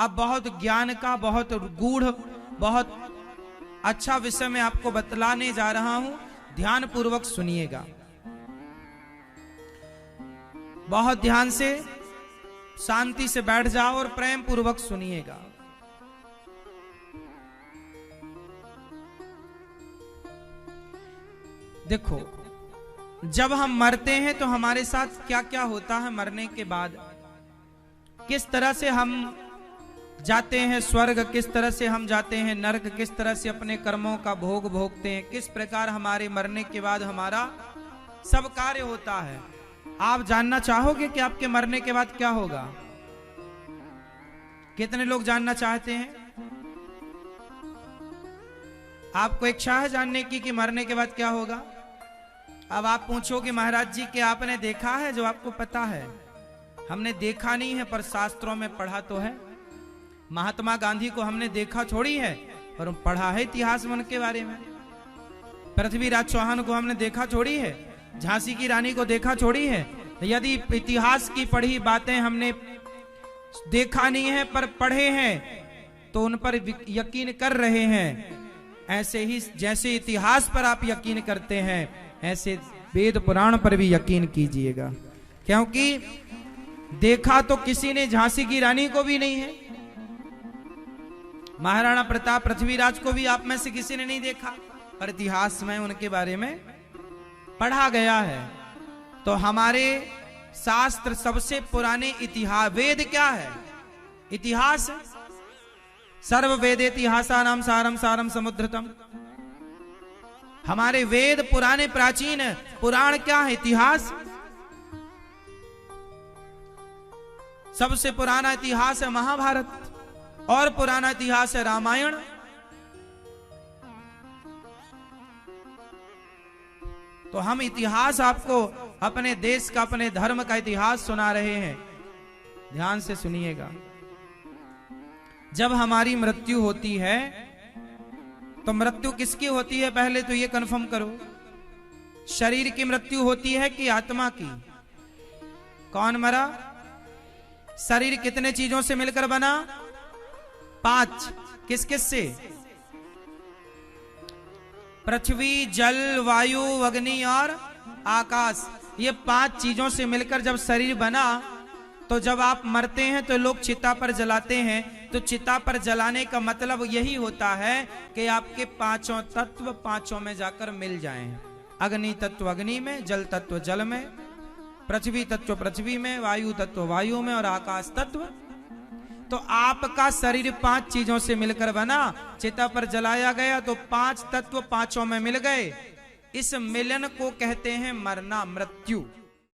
अब बहुत ज्ञान का, बहुत गूढ़, बहुत अच्छा विषय मैं आपको बतलाने जा रहा हूं, ध्यान पूर्वक सुनिएगा, बहुत ध्यान से शांति से बैठ जाओ और प्रेम पूर्वक सुनिएगा। देखो, जब हम मरते हैं तो हमारे साथ क्या क्या होता है, मरने के बाद किस तरह से हम जाते हैं स्वर्ग, किस तरह से हम जाते हैं नरक, किस तरह से अपने कर्मों का भोग भोगते हैं, किस प्रकार हमारे मरने के बाद हमारा सब कार्य होता है। आप जानना चाहोगे कि आपके मरने के बाद क्या होगा? कितने लोग जानना चाहते हैं? आपको इच्छा है जानने की कि मरने के बाद क्या होगा? अब आप पूछोगे महाराज जी कि आपने देखा है? जो आपको पता है, हमने देखा नहीं है पर शास्त्रों में पढ़ा तो है। महात्मा गांधी को हमने देखा थोड़ी है, पर पढ़ा है इतिहास में उनके बारे में। पृथ्वीराज चौहान को हमने देखा थोड़ी है, झांसी की रानी को देखा थोड़ी है। यदि इतिहास की पढ़ी बातें हमने देखा नहीं है पर पढ़े हैं तो उन पर यकीन कर रहे हैं। ऐसे ही जैसे इतिहास पर आप यकीन करते हैं, ऐसे वेद पुराण पर भी यकीन कीजिएगा, क्योंकि देखा तो किसी ने झांसी की रानी को भी नहीं है, महाराणा प्रताप, पृथ्वीराज को भी आप में से किसी ने नहीं देखा, पर इतिहास में उनके बारे में पढ़ा गया है। तो हमारे शास्त्र सबसे पुराने इतिहास, वेद क्या है? इतिहास। सर्व वेद इतिहासा नाम सारम सारम समुद्रतम। हमारे वेद पुराने प्राचीन, पुराण क्या है? इतिहास। सबसे पुराना इतिहास है महाभारत और पुराना इतिहास है रामायण। तो हम इतिहास आपको अपने देश का, अपने धर्म का इतिहास सुना रहे हैं, ध्यान से सुनिएगा। जब हमारी मृत्यु होती है तो मृत्यु किसकी होती है? पहले तो ये कंफर्म करो, शरीर की मृत्यु होती है कि आत्मा की? कौन मरा? शरीर कितने चीजों से मिलकर बना? 5। किस किस से? पृथ्वी, जल, वायु, अग्नि और आकाश। ये 5 चीजों से मिलकर जब शरीर बना, तो जब आप मरते हैं तो लोग चिता पर जलाते हैं। तो चिता पर जलाने का मतलब यही होता है कि आपके 5 तत्व 5 में जाकर मिल जाएं। अग्नि तत्व अग्नि में, जल तत्व जल में, पृथ्वी तत्व पृथ्वी में, वायु तत्व वायु में और आकाश तत्व। तो आपका शरीर 5 चीजों से मिलकर बना, चिता पर जलाया गया तो 5 तत्व 5 में मिल गए। इस मिलन को कहते हैं मरना, मृत्यु।